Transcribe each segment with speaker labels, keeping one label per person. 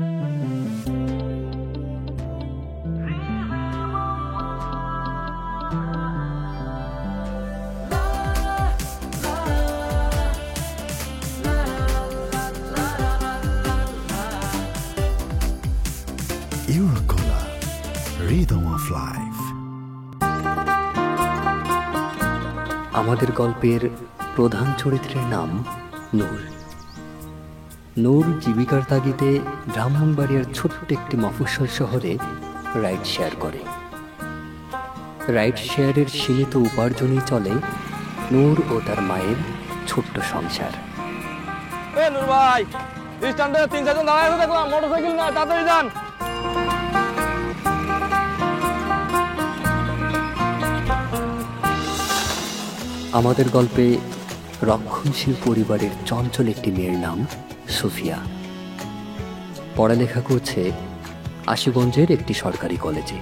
Speaker 1: Eurocolor, Rhythm of Life.
Speaker 2: আমাদের গল্পের প্রধান চরিত্রের নাম নূর। নূর জীবিকার তাগিদে ব্রাহ্মণবাড়িয়ার ছোট্ট একটি মফস্বল শহরে রাইড শেয়ার করে। রাইড শেয়ারের সীমিত উপার্জনেই চলে নূর ও তার মায়ের ছোট্ট সংসার।
Speaker 3: নূর ভাই, স্ট্যান্ডে 3-4 জন দাঁড়ায় আছে দেখলাম, মোটরসাইকেল না, তাড়াতাড়ি যান।
Speaker 2: আমাদের গল্পে রক্ষণশীল পরিবারের চঞ্চল একটি মেয়ের নাম সুফিয়া। পড়ালেখা করছে আশুগঞ্জের একটি সরকারি কলেজে।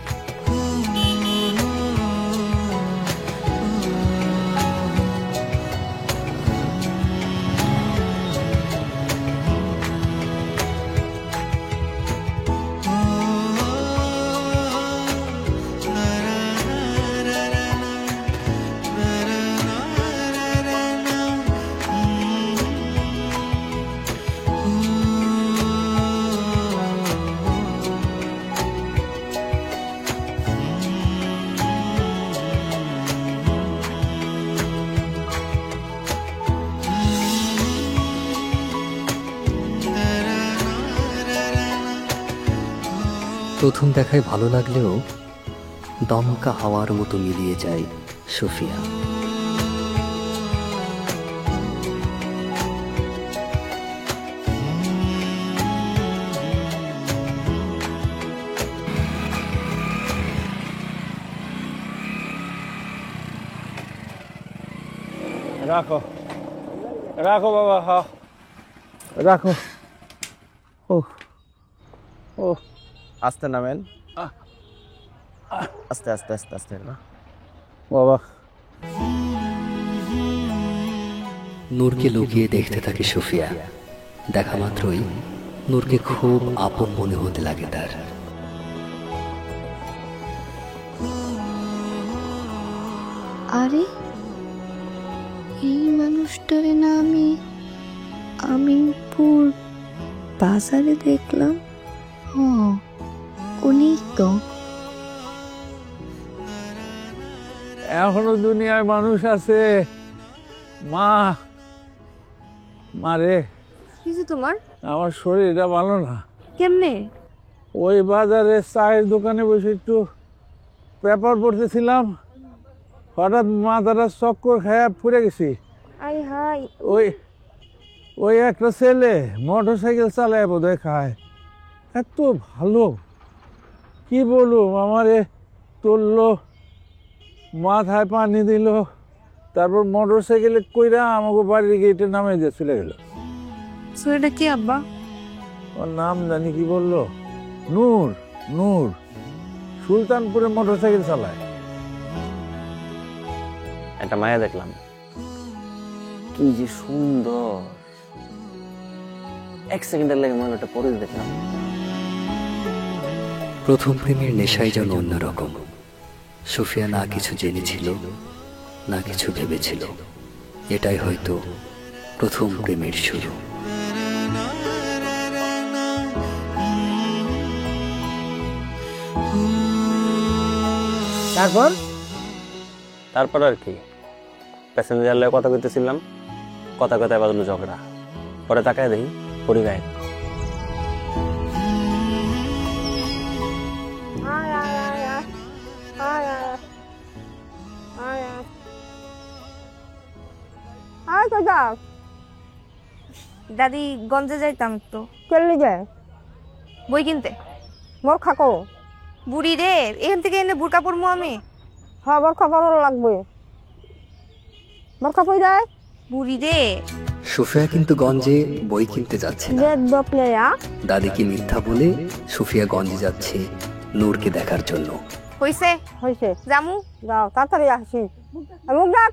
Speaker 2: প্রথম দেখায় ভালো লাগলেও দমকা হাওয়ার মতো মিলিয়ে যায় সুফিয়া।
Speaker 3: রাখো রাখো বাবা, হ্যাঁ রাখো। ও ও
Speaker 4: আস্তে নামেন, আস্তে আস্তে আস্তে আস্তে না
Speaker 3: বাবা।
Speaker 2: নূরকে লুকিয়ে দেখতে থাকে সুফিয়া। দেখা মাত্রই নূরকে খুব আপন মনে হতে লাগে তার।
Speaker 5: আরে এই মানুষটারে না আমি আমিনপুর বাজারে দেখলাম। উনি তো
Speaker 3: এখনো দুনিয়ায় মানুষ আছে। মা, মারে
Speaker 5: কিছু তোমার
Speaker 3: আমার শরীরটা ভালো না।
Speaker 5: কেমনে?
Speaker 3: ওই বাজারে চায়ের দোকানে বসে একটু পেপার পড়তেছিলাম, হঠাৎ মাথাটা চক্কর খায়া পড়ে গেছি।
Speaker 5: আই হাই,
Speaker 3: ওই ওই একটা ছেলে মোটর সাইকেল চালায় বোধহয় খায়, এত ভালো কি বলুম, আমারে তুললো, মাথায় পানি দিল, তারপর মোটর সাইকেলে কইরা আমাকে বাড়ির গেটে নামে দিয়ে চলে গেল।
Speaker 5: এটা কি আব্বা?
Speaker 3: ওর নাম জানি কি বললো, নূর। নূর সুলতানপুরে মোটর সাইকেল চালায়।
Speaker 4: একটা মায়া দেখলাম, কি যে সুন্দর, এক সেকেন্ডের লাগে মনে একটা পরে দেখলাম।
Speaker 2: প্রথম প্রেমের নেশাই যেন অন্যরকম। সুফিয়া না কিছু জেনেছিল, না কিছু ভেবেছিল। এটাই হয়তো প্রথম প্রেমের শুরু।
Speaker 3: তারপর
Speaker 4: তারপর আর কি, প্যাসেঞ্জার লাগে কথা কইতেছিলাম, কথা কথায় বাজলো ঝগড়া। পরে তাকায় দেখি পরি গায়ে।
Speaker 5: দাদি গঞ্জে যাইতাম তো।
Speaker 6: চললি যায়
Speaker 5: বই কিনতে।
Speaker 6: মোর খাকো
Speaker 5: বুড়ি রে, এখান থেকে এনে বুড়কা পরমু আমি।
Speaker 6: হ্যাঁ মোর খাবার লাগবে, মোর খাপই যায়
Speaker 5: বুড়ি রে।
Speaker 2: সুফিয়া কিন্তু গঞ্জে বই কিনতে যাচ্ছে না।
Speaker 6: জেদ বপলেয়া
Speaker 2: দাদিকে মিথ্যা বলে সুফিয়া গঞ্জে যাচ্ছে নূরকে দেখার জন্য।
Speaker 5: হইছে
Speaker 6: হয়েছে,
Speaker 5: জামু।
Speaker 6: যাও তাড়াতাড়ি আসি। মুখ ডাক,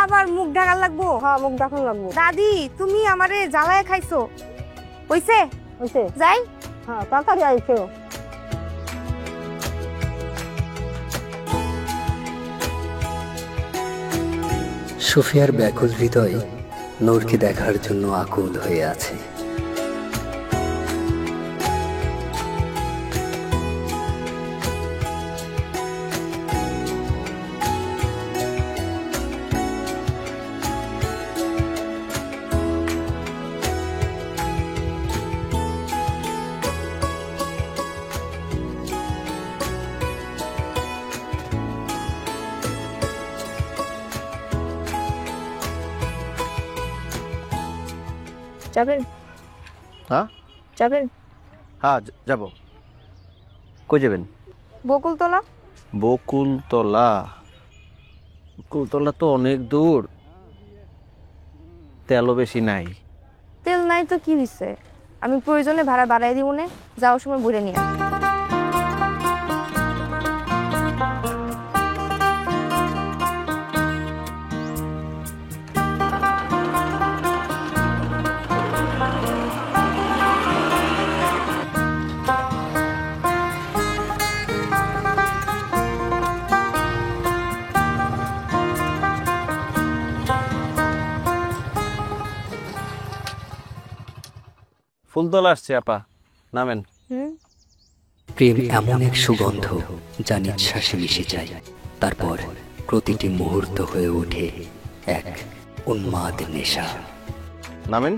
Speaker 5: আবার মুখ ঢাকার লাগবো?
Speaker 6: হ্যাঁ মুখ ডাকুন লাগবো।
Speaker 5: দাদি তুমি আমারে জ্বালায় খাইছো। হইছে
Speaker 6: হয়েছে?
Speaker 5: যাই।
Speaker 6: হ্যাঁ তাড়াতাড়ি আইছো।
Speaker 2: সুফিয়ার ব্যাকুল হৃদয় নূরকে দেখার জন্য আকুল হয়ে আছে।
Speaker 6: যাবেন?
Speaker 4: হ্যাঁ
Speaker 6: যাবেন?
Speaker 4: হ্যাঁ যাব। কই যাবেন?
Speaker 5: বকুলতলা।
Speaker 4: বকুলতলা? বকুলতলা তো অনেক দূর, তেলও বেশি নাই।
Speaker 5: তেল নাই তো কি হইছে, আমি প্রয়োজনে ভাড়া বাড়াই দিব না, যাওয়ার সময় ঘুরে নিয়ে আসবো।
Speaker 4: ফুলতলা আসছে আপা, নামেন।
Speaker 2: প্রেম এমন এক সুগন্ধ যা নিঃশ্বাসে মিশে যায়, তারপর প্রতিটি মুহূর্ত হয়ে ওঠে এক উন্মাদ নেশা।
Speaker 4: নামেন।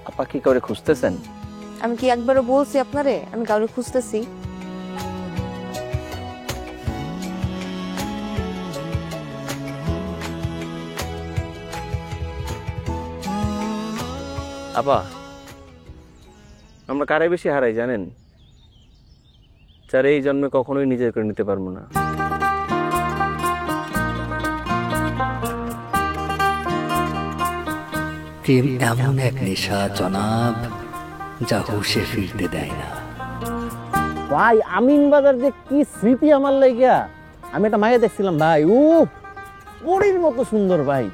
Speaker 4: আপা কি করে খুঁজতেছেন?
Speaker 5: আমি কি একবারও বলছি আপনারে আমি কাউরে খুঁজতেছি?
Speaker 4: আপা আমরা কারে বেশি হারাই জানেন? যারা এই জন্মে কখনোই নিজের করে নিতে পারবো না।
Speaker 2: প্রেম এমন এক নেশা জনাব, যা হুশে ফিরতে দেয় না।
Speaker 7: ভাই আমিন বাজার যে কি স্মৃতি আমার লাগিয়া। আমি একটা মায়া দেখছিলাম ভাই, ও পরীর মতো সুন্দর ভাই,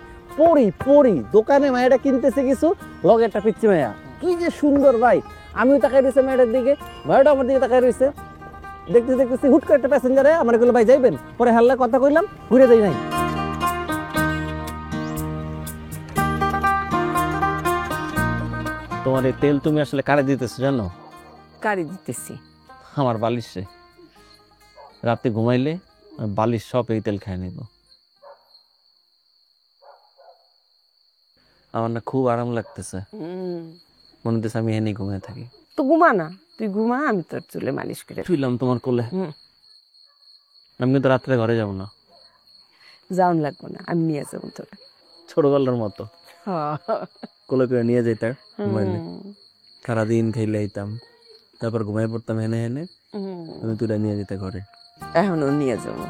Speaker 7: পরি পরি। দোকানে মায়াটা কিনতেছে কিছু, লগে একটা পিচ্ছি মায়া, কি যে সুন্দর ভাই। আমিও তাকাই রয়েছে মায়ের দিকে, ভাইটা আমার দিকে তাকাই রয়েছে। দেখতেছি দেখতেছি হুট করে একটা প্যাসেঞ্জারে আমার কইলো ভাই যাইবেন, পরে হাল্লা কথা কইলাম, ঘুরে যাই নাই। তোমার এই তেল তুমি আসলে কারে দিতেছো জানো?
Speaker 6: কারি দিতেছি।
Speaker 7: আমার বালিশে রাতে ঘুমাইলে বালিশ সব এই তেল খাই নিব। আমার না খুব আরাম লাগতেছে, মনে হচ্ছে আমি এনে ঘুমিয়ে থাকি।
Speaker 6: তো ঘুমা না, তুই ঘুমা, আমি তোর চুলে মালিশ করে
Speaker 7: শুইলাম তোমার কোলে। আমি কিন্তু রাত্রে ঘরে যাব না।
Speaker 6: যাওন লাগবো না, আমি নিয়ে যাবো তোর।
Speaker 7: ছোটবেলার মতো কোলে করে নিয়ে যেতাম ঘুমাইলে, সারাদিন খাইলে আইতাম, তারপর ঘুমাই পড়তাম হেনে হেনে, তুমি তুলে নিয়ে যেতে ঘরে।
Speaker 6: এখনো নিয়ে যাবো।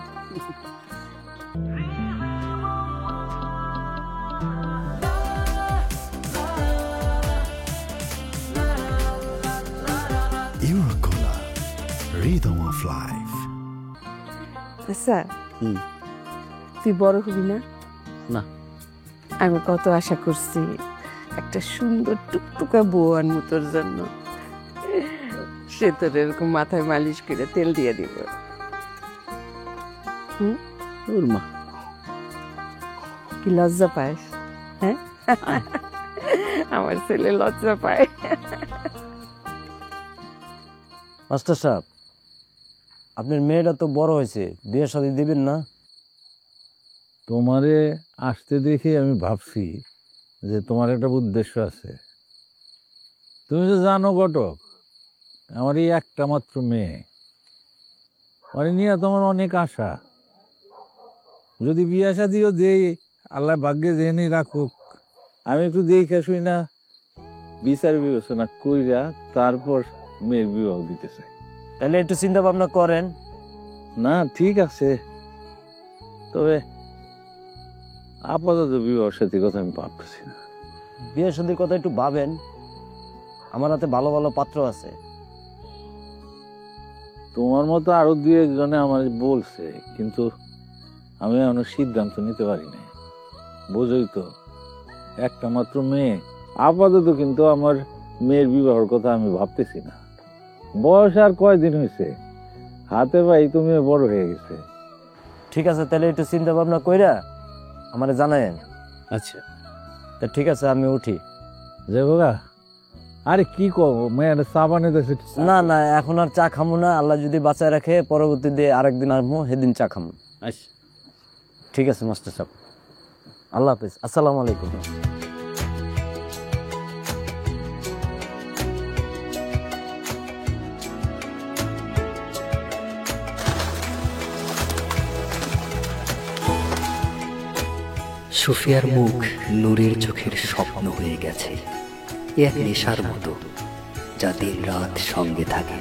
Speaker 1: Eurocola, rhythm of life.
Speaker 6: আচ্ছা তুই বড় হবি না?
Speaker 7: না।
Speaker 6: আমি কত আশা করছি একটা সুন্দর টুকটুকা বউ আনবো তোর জন্য, সে তোর এরকম মাথায় মালিশ করে তেল দিয়ে দিব।
Speaker 7: ওর মা
Speaker 6: কি লজ্জা পাস? হ্যাঁ আমার ছেলে লজ্জা পায়।
Speaker 7: মাস্টার সাহেব, আপনার মেয়েটা তো বড় হয়েছে, বিয়ে শাদী দিবেন না?
Speaker 3: তোমারে আসতে দেখে আমি ভাবছি যে তোমার একটা উদ্দেশ্য আছে। তুমি তো জানো ঘটক, আমার এই একটা মাত্র মেয়ে, মানে নিয়ে তোমার অনেক আশা। যদি বিয়ে শাদিও দেই, আল্লাহ ভাগ্যে জেনে রাখুক, আমি একটু দেখে শুই না বিচার বিবেচনা কইরা তারপর মেয়ের বিবাহ দিতে চাই।
Speaker 7: তাহলে একটু চিন্তা ভাবনা করেন।
Speaker 3: না ঠিক আছে, তবে আপাতত বিবাহ সাথে কথা আমি ভাবতেছি না।
Speaker 7: বিয়ে শাদীর কথা একটু ভাবেন, আমার হাতে ভালো ভালো পাত্র আছে।
Speaker 3: তোমার মতো আরো দুই একজনে আমার বলছে, কিন্তু আমি এখনো সিদ্ধান্ত নিতে পারি নাই। বোঝই তো, একটা মাত্র মেয়ে। আপাতত কিন্তু আমার মেয়ের বিবাহের কথা আমি ভাবতেছি না। বয়স আর কয়দিন হয়েছে, হাতে পাই তো মেয়ে বড় হয়ে গেছে।
Speaker 8: ঠিক আছে, তাহলে একটু চিন্তা ভাবনা কইরা আমারে জানায়েন।
Speaker 7: আচ্ছা
Speaker 8: তা ঠিক আছে, আমি উঠি।
Speaker 3: যে বাবা, আরে কি কব, মেয়ের চা বানিয়ে দিয়েছে।
Speaker 8: না না, এখন আর চা খামু না। আল্লাহ যদি বাঁচায় রাখে পরবর্তীতে আরেকদিন আসবো, সেদিন চা খামু।
Speaker 7: আচ্ছা
Speaker 8: ঠিক আছে মাস্টার সাহেব, আল্লাহ হাফিজ, আসসালামু আলাইকুম।
Speaker 2: সুফিয়ার মুখ নূরের চোখের স্বপ্ন হয়ে গেছে, এক নেশার মতো, যা দিন রাত সঙ্গে থাকে।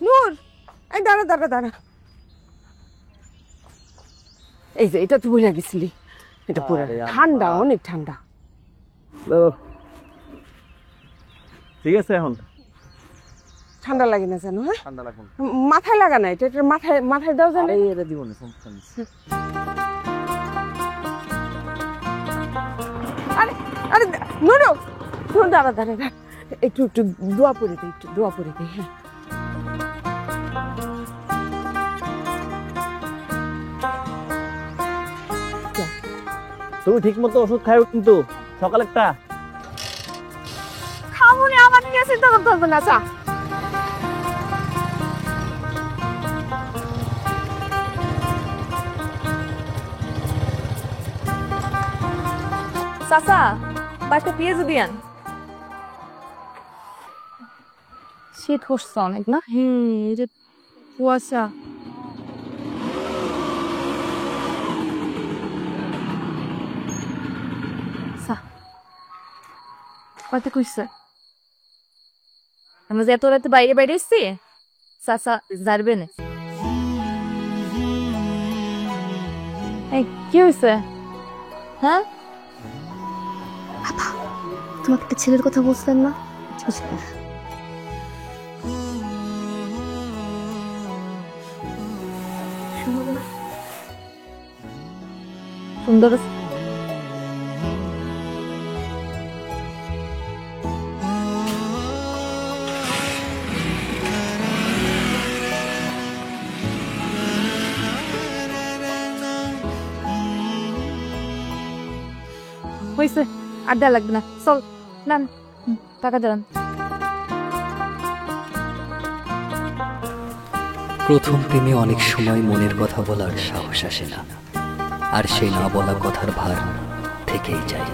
Speaker 6: নূর, এই দাঁড়া দাঁড়া দাঁড়া। এই যে এটা তুই বলে গেছিলি, এটা পুরো ঠান্ডা, অনেক ঠান্ডা।
Speaker 7: ঠিক আছে, এখন
Speaker 6: ঠান্ডা লাগে না জানো? হ্যাঁ,
Speaker 7: ঠান্ডা লাগবে না।
Speaker 6: মাথায় লাগা না, এটা এটা মাথায় মাথায় দাও জানো?
Speaker 7: এটা দিব না, সমস্যা নেই।
Speaker 6: আরে আরে নূর, নূর দাঁড়া দাঁড়া দাঁড়া, একটু একটু দোয়া পড়ে দে, একটু দোয়া পড়ে দে। হ্যাঁ,
Speaker 7: তুমি ঠিক মতো ওষুধ খাও, কিন্তু সকালে একটা
Speaker 5: খাবো না, আমার নিয়ে চিন্তা করতে হবে না। চা চাচা, বাড়িতে পেঁয়াজ দিয়ান। শীত হচ্ছে অনেক না? এই যে কুয়াশা। কয়টা কইছে আমরা যে এত রাতে বাইরে বাইরে এসছি, চাচা যাবে না। এই কি হয়েছে? হ্যাঁ, তোমাকে একটা ছেলের কথা বলছিলেন না? সুন্দর হয়েছে, আড্ডা লাগবে না, চল না, টাকা দেন।
Speaker 2: প্রথম প্রেমে অনেক সময় মনের কথা বলার সাহস আসে না, আর সেই না বলা কথার ভার থেকেই যায়।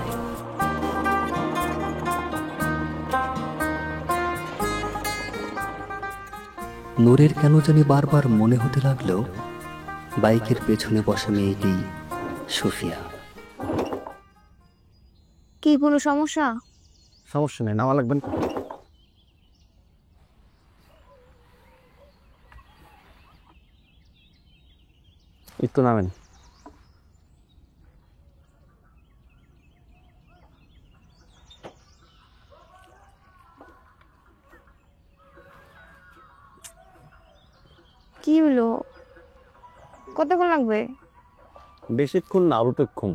Speaker 2: নূরের কেন জানি বারবার মনে হতে লাগলো বাইকের পেছনে বসা মেয়েটি সুফিয়া।
Speaker 5: কি কোনো সমস্যা?
Speaker 7: সমস্যা নেই, নামা লাগবেন।
Speaker 8: একটু নামেন।
Speaker 5: কি হলো? কতক্ষণ লাগবে?
Speaker 8: বেশিক্ষণ না, অল্পক্ষণ।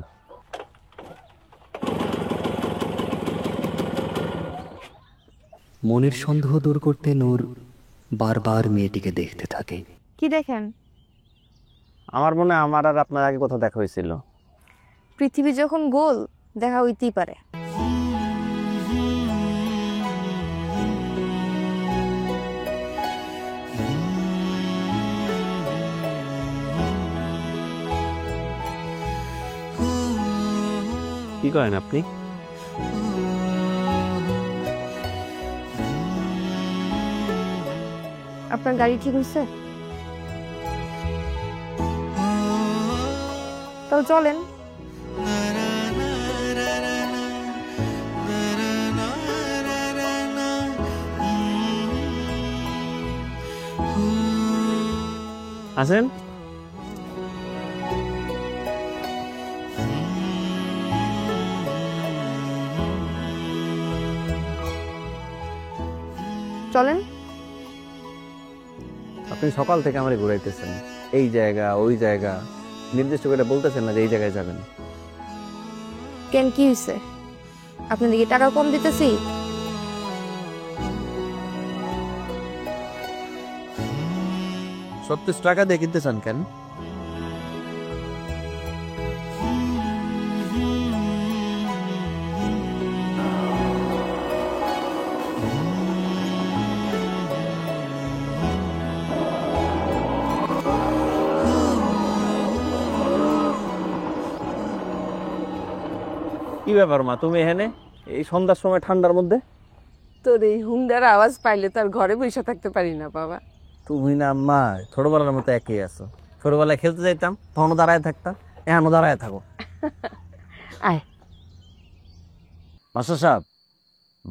Speaker 2: মনের সন্দেহ দূর করতে নূর বারবার মেয়েটিকে দেখতে থাকে।
Speaker 5: কি দেখেন?
Speaker 8: আমার মনে হয় আমার আর আপনার আগে কোথাও দেখা হয়েছিল।
Speaker 5: পৃথিবী যখন গোল, দেখা হইতেই পারে।
Speaker 8: কি করেন আপনি?
Speaker 5: আপনার গাড়ি ঠিক হয়েছে? তাহলে চলেন।
Speaker 7: আসেন।
Speaker 5: চলেন।
Speaker 7: আপনি সকাল থেকে আমারে ঘুরাইতেছেন, এই জায়গা ওই জায়গা, নির্দিষ্ট করে বলতেছেন না যে এই জায়গায় যাবেন।
Speaker 5: কেন, কি হয়েছে? আপনাদেরকে টাকা কম দিতেছি?
Speaker 7: সত্যি টাকা দিয়ে কিনতে চান কেন? কি ব্যাপার মা, তুমি এখানে এই সন্ধ্যার সময় ঠান্ডার মধ্যে?
Speaker 6: তোর এই হুন্ডার আওয়াজ পাইলে তার ঘরে বসে থাকতে পারি না বাবা।
Speaker 7: তুমি না মা ছোটবেলার মতো একই আছো। ছোটবেলায় খেলতে যাইতাম, তখনও দাঁড়ায় থাকতাম, এখনো দাঁড়ায় থাকো।
Speaker 6: আয়।
Speaker 8: মাস্টার সাহেব,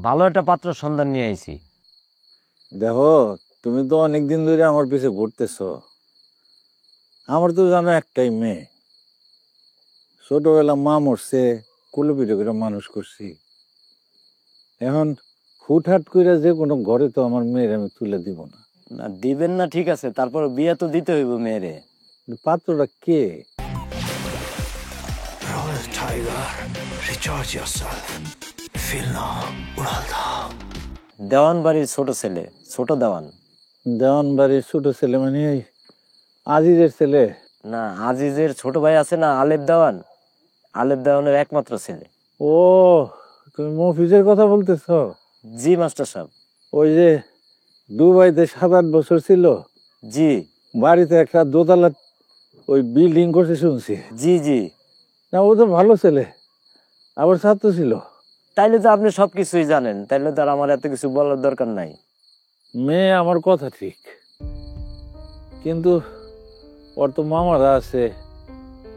Speaker 8: ভালো একটা পাত্র সন্ধান নিয়ে আইছি।
Speaker 3: দেখো, তুমি তো অনেকদিন ধরে আমার পিছে ঘুরতেছ। আমার তো জানো একটাই মেয়ে, ছোটবেলা মা মরছে, কুলো পিঠে করে মানুষ করছি। এখন হুটহাট করে যে কোনো ঘরে তো আমার মেয়ের আমি তুলে দিব না।
Speaker 8: না দিবেন না ঠিক আছে, তারপর বিয়ে তো দিতে হইব মেয়েরে।
Speaker 3: পাত্রটা কে?
Speaker 1: Royal Tiger, recharge yourself. Feel now, উড়াল দাও।
Speaker 8: দেওয়ান বাড়ির ছোট ছেলে, ছোট দেওয়ান।
Speaker 3: দেওয়ান বাড়ির ছোট ছেলে মানে ওই আজিজের ছেলে?
Speaker 8: না, আজিজের ছোট ভাই আছে না আলেপ দেওয়ান, আলেপ দেওয়ানের একমাত্র ছেলে।
Speaker 3: ও, তুমি মফিজের কথা বলতেছ?
Speaker 8: জি মাস্টার সাহেব।
Speaker 3: ওই যে দুবাইতে 7-8 বছর ছিল,
Speaker 8: জি।
Speaker 3: বাড়িতে একটা দোতলা ওই বিল্ডিং করছে শুনছি।
Speaker 8: জি জি।
Speaker 3: না, ও তো ভালো ছেলে, আবার ছাত্র ছিল।
Speaker 8: তাইলে তো আপনি সবকিছুই জানেন, তাইলে তো আর আমার এত কিছু বলার দরকার নাই।
Speaker 3: মেয়ে আমার কথা ঠিক, কিন্তু ওর তো মামারা আছে,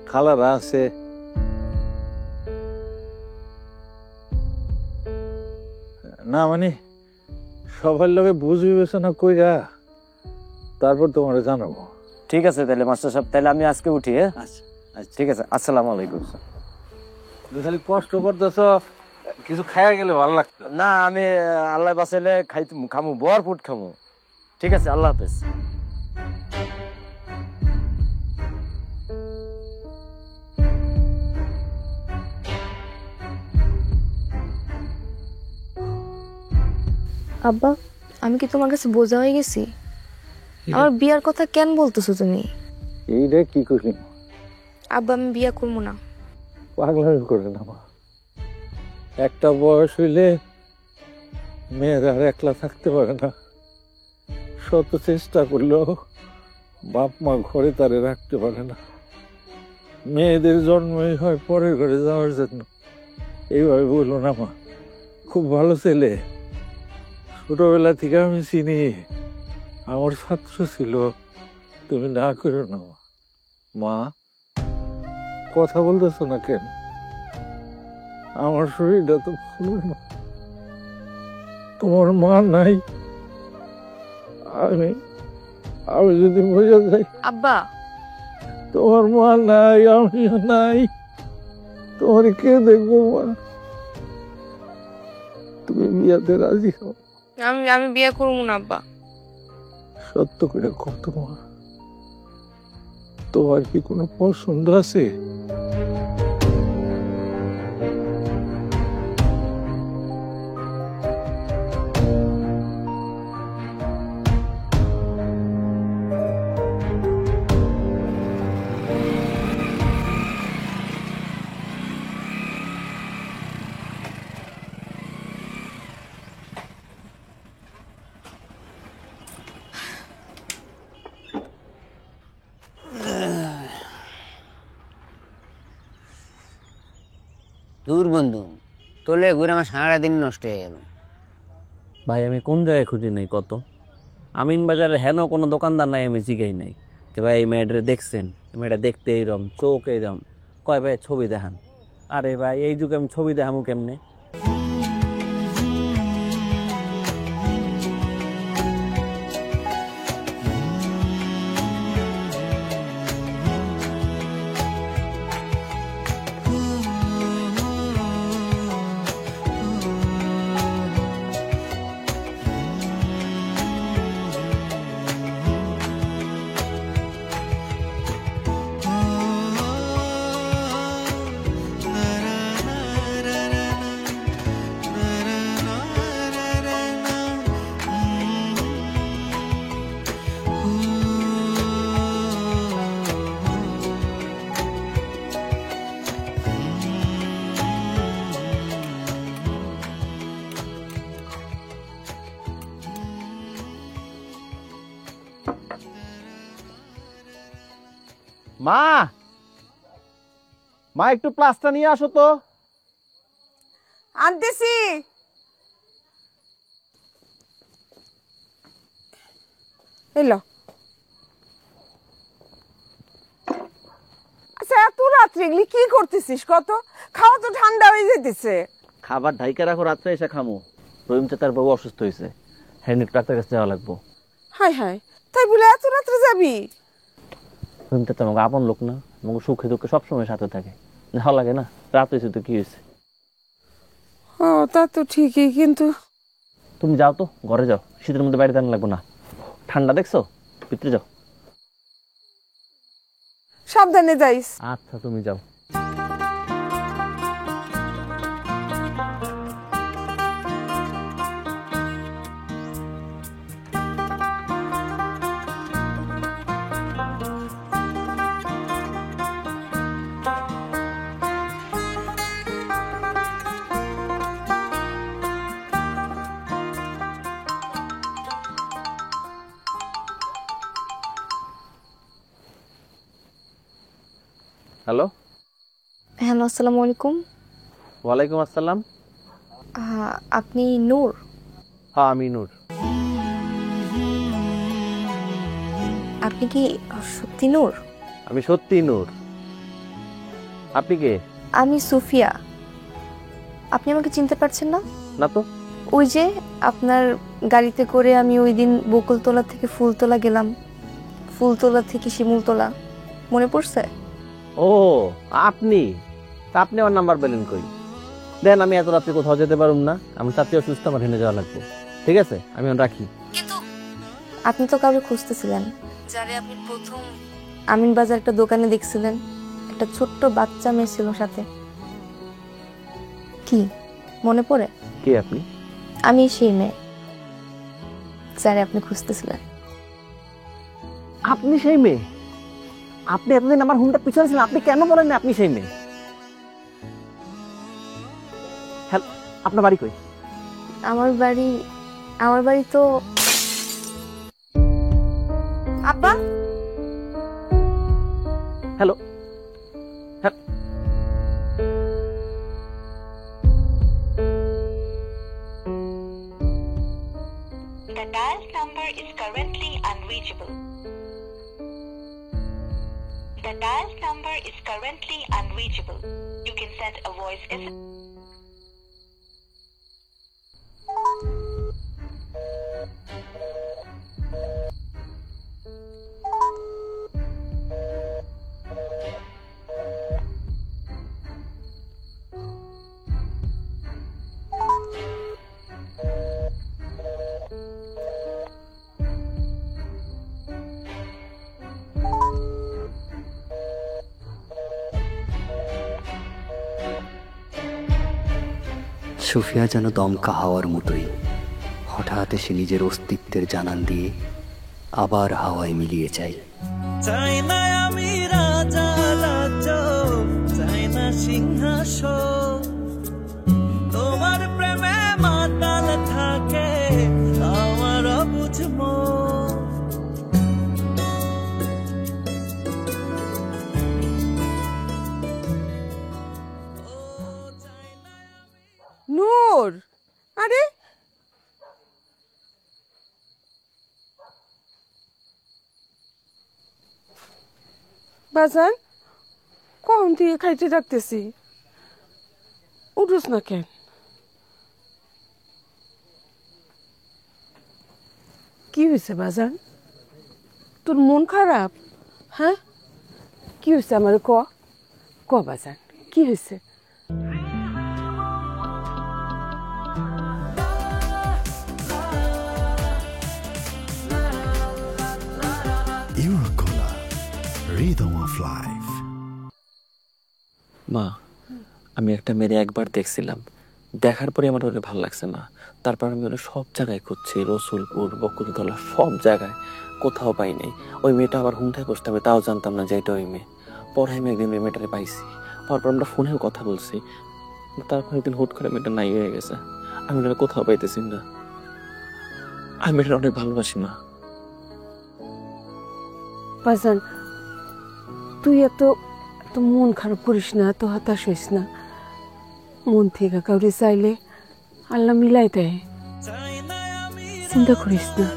Speaker 3: খালারা আছে। না মানে সবার লোকে বুঝ বিবেচনা কইরা তারপর তোমার জানাবো।
Speaker 8: ঠিক আছে তাহলে মাস্টার সাহেব, তাহলে আমি আজকে উঠি। হ্যাঁ
Speaker 3: আচ্ছা আচ্ছা,
Speaker 8: ঠিক আছে, আসসালামু আলাইকুম।
Speaker 3: খালি কষ্ট করতেছ, কিছু খায়া গেলে ভালো লাগতো।
Speaker 8: না আমি আল্লাহ বাঁচাইলে খামু, ভরপুট খামু। ঠিক আছে, আল্লাহ হাফেজ।
Speaker 5: আব্বা, আমি কি তোমার কাছে বোঝা হয়ে গেছি? আমার বিয়ার কথা কেন বলতেছো তুমি?
Speaker 3: এই রে কি করলি?
Speaker 5: আব্বা, আমি বিয়া করবো না।
Speaker 3: পাগলামি করে না মা, একটা বয়স হইলে মেয়েরা আর একলা থাকতে পারে না। শত চেষ্টা করলেও বাপ মা ঘরে তারে রাখতে পারে না। মেয়েদের জন্মই হয় পরের ঘরে যাওয়ার জন্য। এইভাবে বললো না মা, খুব ভালো ছেলে, ছোটবেলা থেকে আমি চিনি, আমার ছাত্র ছিল। তুমি না করো না মা। কথা বলতেছো না কেন? আমার শরীরটা তো ভালো না, তোমার মা নাই, আমি আমি যদি বোঝা যাই
Speaker 5: আব্বা,
Speaker 3: তোমার মা নাই, আমিও নাই, তোমার কে দেখবো মা? তুমি বিয়াতে রাজি হও।
Speaker 5: আমি বিয়া করবো না আব্বা।
Speaker 3: সত্য করে কত মা, তোমার কি কোনো পছন্দ আছে?
Speaker 9: দূর বন্ধু, তোলে ঘুরে আমার সারাদিন নষ্ট হয়ে গেল।
Speaker 7: ভাই আমি কোন জায়গায় খুঁজি নাই কত, আমিন বাজারে হেন কোনো দোকানদার নাই আমি জিগাই নাই যে ভাই এই মেয়েটা দেখছেন, মেয়েটা দেখতে এইরকম, চোখ এইরকম, কয় ভাই ছবি দেখান। আরে ভাই এই যুগে আমি ছবি দেখামু কেমনে? মা, মা একটু প্লাসটা নিয়ে আসো তো।
Speaker 6: আনতেছি। এলো। আচ্ছা এত রাত্রে এগুলি কি করতেছিস? কত খাওয়া তো ঠান্ডা হয়ে যেতেছে।
Speaker 7: খাবার ঢাইকা রাখো, রাত্রে এসে খামো। রহিম চাচার বউ অসুস্থ হয়েছে, হ্যাঁ ডাক্তার কাছে যাওয়া লাগবো।
Speaker 6: হাই হাই, তাই বলে এত রাত্রে যাবি?
Speaker 7: রহিম চাচা আমাকে আপন লোক না, আমাকে সুখে দুঃখে সবসময় সাথে থাকে, যাওয়া লাগে না। রাত হয়েছে তো কি হয়েছে?
Speaker 6: ও তা তো ঠিকই, কিন্তু
Speaker 7: তুমি যাও তো, ঘরে যাও, শীতের মধ্যে বাইরে দাঁড়ানো লাগবো না। ঠান্ডা দেখছো, ভিতরে যাও।
Speaker 6: সাবধানে যাইস।
Speaker 7: আচ্ছা তুমি যাও। হ্যালো।
Speaker 5: হ্যালো, আসসালামু আলাইকুম।
Speaker 7: ওয়ালাইকুম আসসালাম।
Speaker 5: আপনি নূর?
Speaker 7: হ্যাঁ আমি নূর।
Speaker 5: আপনি কি সত্যি নূর?
Speaker 7: আমি সত্যি নূর। আপনি কে?
Speaker 5: আমি সুফিয়া। আপনি আমাকে চিনতে পারছেন না?
Speaker 7: না তো।
Speaker 5: ওই যে আপনার গাড়িতে করে আমি ওই দিন বকুলতলা থেকে ফুলতলা গেলাম, ফুলতলা থেকে শিমুলতলা, মনে পড়ছে?
Speaker 7: ও আপনি, তা আপনি আমার নাম্বার পেলেন কই? দেন, আমি এত রাত্রে কোথাও যেতে পারুম না, আমার চাকরি অসুস্থ, আমার হেনে যাওয়া লাগবে। ঠিক আছে, আমি এখন রাখি।
Speaker 5: কিন্তু আপনি তো কাউকে খুঁজতেছিলেন, যারে আপনি প্রথম আমিন বাজার একটা দোকানে দেখছিলেন, একটা ছোট্ট বাচ্চা মেয়ে ছিল সাথে। কি মনে পড়ে?
Speaker 7: কে আপনি?
Speaker 5: আমি সেই মেয়ে যারে আপনি খুঁজতেছিলেন।
Speaker 7: আপনি সেই মেয়ে? আপনি এতদিন আমার হুন্ডা পিছনে ছিলেন, আপনি কেন বলেন না আপনি সেই মেয়ে? হ্যাঁ, আপনার বাড়ি কই?
Speaker 5: আমার বাড়ি তো আব্বা।
Speaker 7: Hello.
Speaker 10: The dialed number is currently unreachable. The dialed number is currently unreachable. You can send a voice message.
Speaker 2: Sufia যেন দমকা হাওয়ার মতোই হঠাৎ এসে নিজের অস্তিত্বের জানান দিয়ে আবার হাওয়ায় মিলিয়ে যায়।
Speaker 1: চাই না আমি রাজা রাজ্য, চাই না সিংহাসন, তোমার প্রেমে মাতাল থাকে আমার অবুঝ মন।
Speaker 6: নূর, আরে বাজান, কখন থেকে খাইতে রাখতেছি, উঠোস না কেন? কি হয়েছে বাজান? তোর মন খারাপ? হ্যাঁ, কি হয়েছে আমার ক বাজান, কি হয়েছে?
Speaker 1: Eurocola, rhythm of life.
Speaker 4: মা, আমি একটা মেয়ে একবার দেখছিলাম, দেখার পরে আমার ওরে ভালো লাগছে না। তারপর আমি ওরা সব জায়গায় খুঁজছি, রসুলপুর, বকুলতলা, সব জায়গায়, কোথাও পাই নাই। ওই মেয়েটা আবার হুমঠায় বসতে হবে, তাও জানতাম না যে এটা ওই মেয়ে। পরে আমি একদিন ওই মেয়েটারে পাইছি, তারপর আমরা ফোনেও কথা বলছি। তারপর একদিন হুট করে মেয়েটা নাই হয়ে গেছে, আমি ওটা কোথাও পাইতেছি না। আমি মেয়েটা অনেক ভালোবাসি মা।
Speaker 6: বাজান, তুই এত এত মন খারাপ করিস না, এত হতাশ হইস না। মন থেকে কাউরে চাইলে আল্লাহ মিলাই দেয়, চিন্তা করিস না।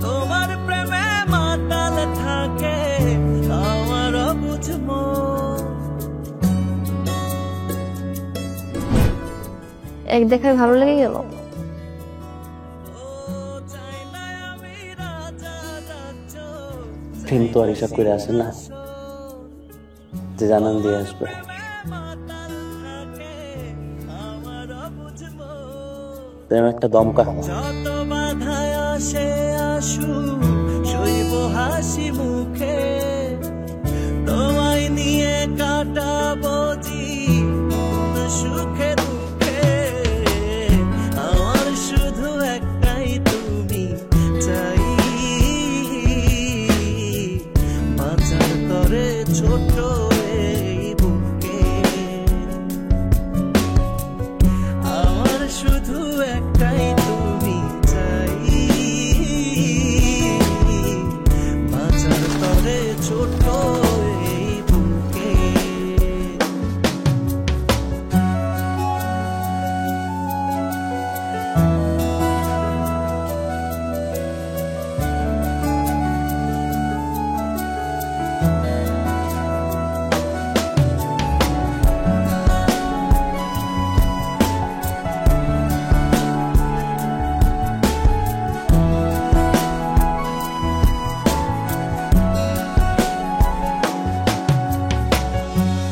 Speaker 11: তোমার প্রেমে মাতাল থাকে আমার বুঝবো।
Speaker 5: এক দেখায় ভালো লেগে গেল।
Speaker 4: প্রেম তো আর হিসাব করে আসে না যে জানান দিয়ে আসবে। প্রেম একটা দমকা হাওয়া।
Speaker 11: যত বাধায় আসে আসু সইব হাসি মুখে, তোমায় নিয়ে কাটাবো জীবন সুখে দুঃখে। আমার শুধু একটাই তুমি চাই, বাঁচার তরে ছোট এই বুকে। আমার শুধু একটাই তুমি চাই, বাঁচার তরে ছোট এই বুকে।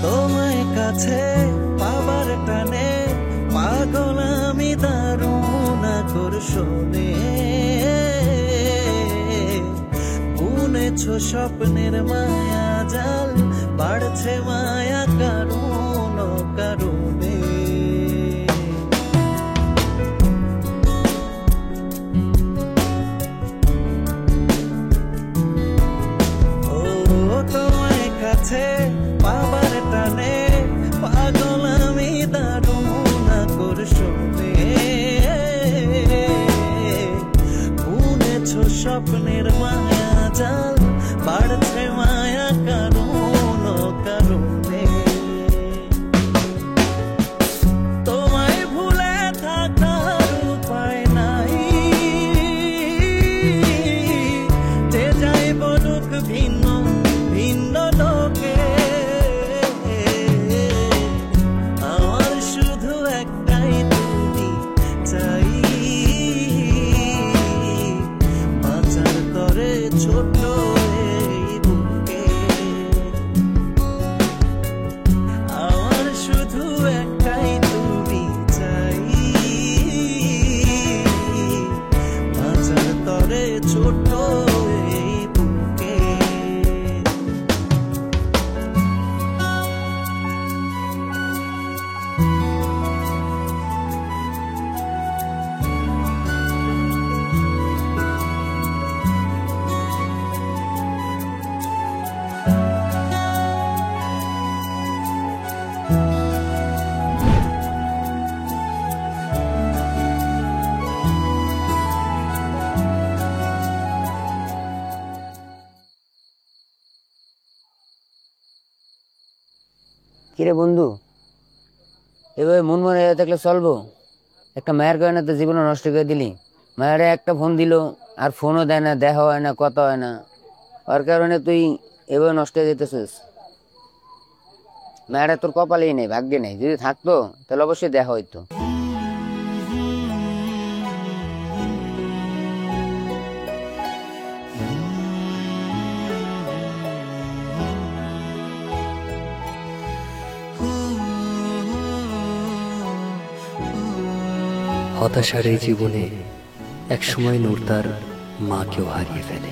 Speaker 11: তোমায় কাছে পাবার টানে পাগল আমি দারুণ আকর্ষণে। বুনেছ স্বপ্নের মায়া জাল, বাড়ছে মায়া কারণ কারণে। ও তোমায় কাছে পাবার টানে পাগল আমি দারুণ আকর্ষণে। বুনেছ স্বপ্নের মায়া জাল, বাড়ছে মায়া কারণ কারণে। তোমায় ভুলে থাকার উপায় নাই, যে যাই বলুক ভিন্ন ভিন্ন লোকে। আমার শুধু একটাই তুমি চাই, বাঁচার তরে ছোট এই বুকে। আমার শুধু একটাই তুমি চাই, বাঁচার তরে ছোট এই বুকে।
Speaker 9: কিরে বন্ধু, এভাবে মন মনে থাকলে চলবো? একটা মায়ের কারণে তো জীবন নষ্ট করে দিলি। মায়ের একটা ফোন দিল আর ফোনও দেয় না, দেখা হয় না, কথা হয় না। ওর কারণে তুই এভাবে নষ্ট হয়ে যেতেছিস। মায়েরা তোর কপালেই নেই, ভাগ্যে নেই। যদি থাকতো তাহলে অবশ্যই দেখা হইতো।
Speaker 2: হতাশার এই জীবনে একসময় নূর তার মাকেও হারিয়ে ফেলে।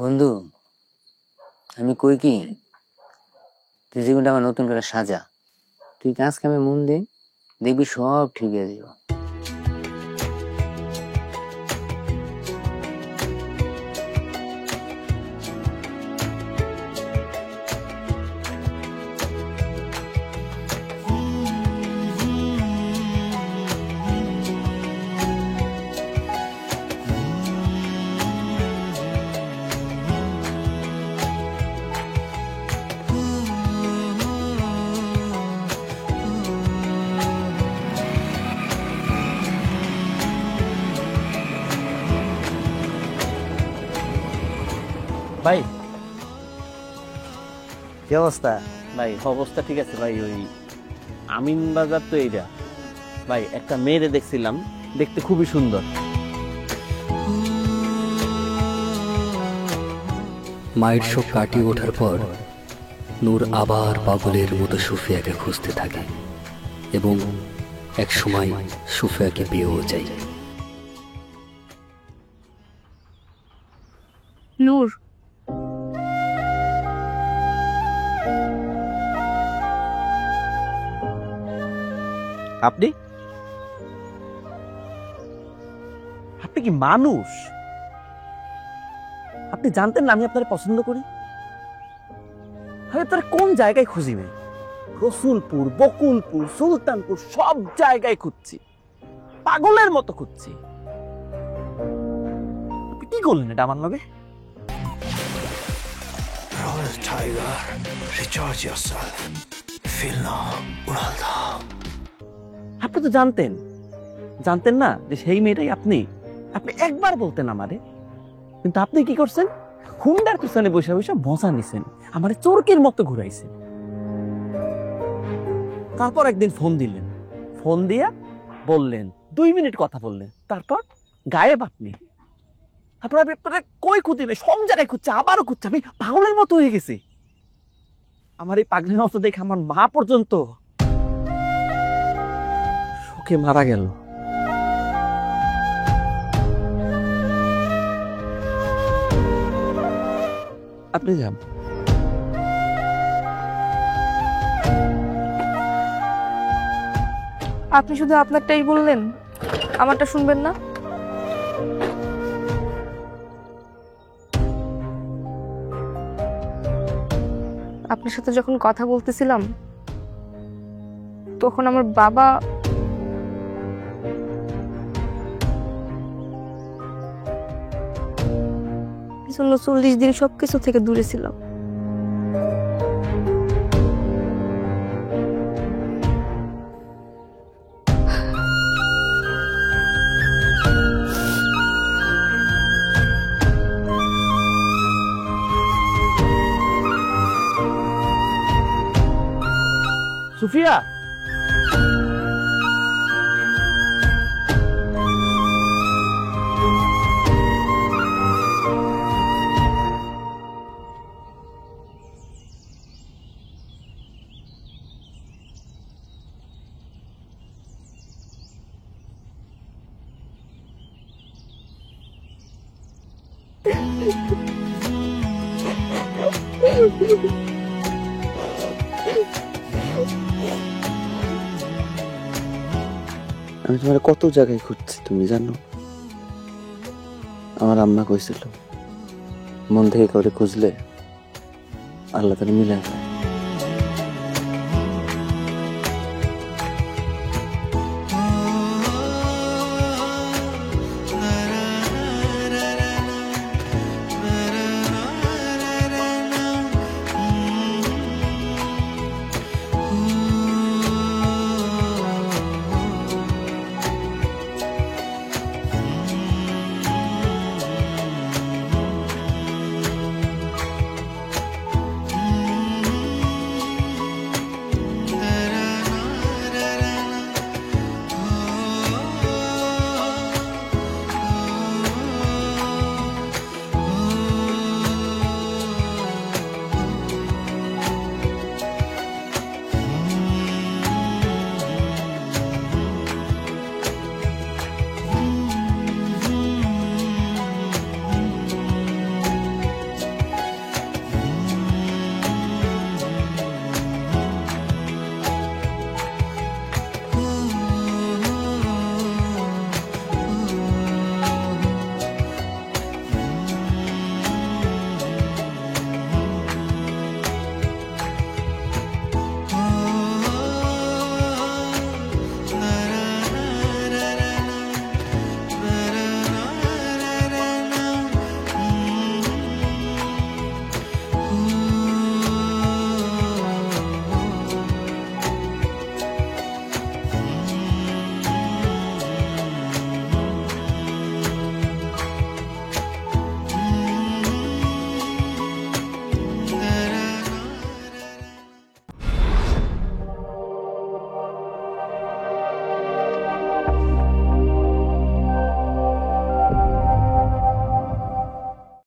Speaker 9: বন্ধু আমি কই কি, তুই জীবনটা আমার নতুন করে সাজা, তুই কাজ কামে মন দে, দেখবি সব ঠিক হয়ে যাবে।
Speaker 7: ভাই কি অবস্থা?
Speaker 12: ভাই অবস্থা ঠিক আছে ভাই। ওই আমিন বাজার তো এইটা ভাই, একটা মেয়েরে দেখছিলাম, দেখতে খুবই সুন্দর।
Speaker 2: মায়ের শোক কাটিয়ে ওঠার পর নূর আবার পাগলের মতো সুফিয়াকে খুঁজতে থাকে এবং এক সময় সুফিয়াকে পেয়েও যায়।
Speaker 5: নূর,
Speaker 7: আপনি আপনি কি মানুষ? আপনি জানতেন না আমি আপনার পছন্দ করি? আমি আপনার কোন জায়গায় খুঁজিবে? রসুলপুর, বকুলপুর, সুলতানপুর সব জায়গায় খুঁজছি, পাগলের মতো খুঁজছি। আপনি কি করলেন এটা আমার লগে?
Speaker 1: Royal Tiger, recharge yourself. Feel now, উড়াল দাও।
Speaker 7: আপনি তো জানতেন না যে সেই মেয়েটাই আপনি। আপনি একবার বলতেন আমারে, কিন্তু আপনি কি করছেন? হুন্ডার পিছনে বসে বসে মজা নিছেন, আমারে চোরকের মতো ঘুরাইছেন। তারপর একদিন ফোন দিলেন, ফোন দিয়া বললেন 2 মিনিট কথা বললেন, তারপর গায়েব আপনি। আপনারা কই খুঁজিবে, সব জায়গায় খুঁজছে, আবারও খুঁজছে। আমি পাগলের মতো হয়ে গেছি। আমার এই পাগলের মতো দেখে আমার মা পর্যন্ত শোকে মারা গেল। আপনি যান।
Speaker 5: আপনি শুধু আপনারটাই বললেন, আমারটা শুনবেন না? আপনার সাথে যখন কথা বলতেছিলাম তখন আমার বাবা জন্য 40 দিন সবকিছু থেকে দূরে ছিলাম।
Speaker 7: সুফিয়া,
Speaker 4: আমি তোমার কত জায়গায় খুঁজছি তুমি জানো। আমার আম্মা কইছিল মন থেকে করে খুঁজলে আল্লাহ তাআলা মিলায়।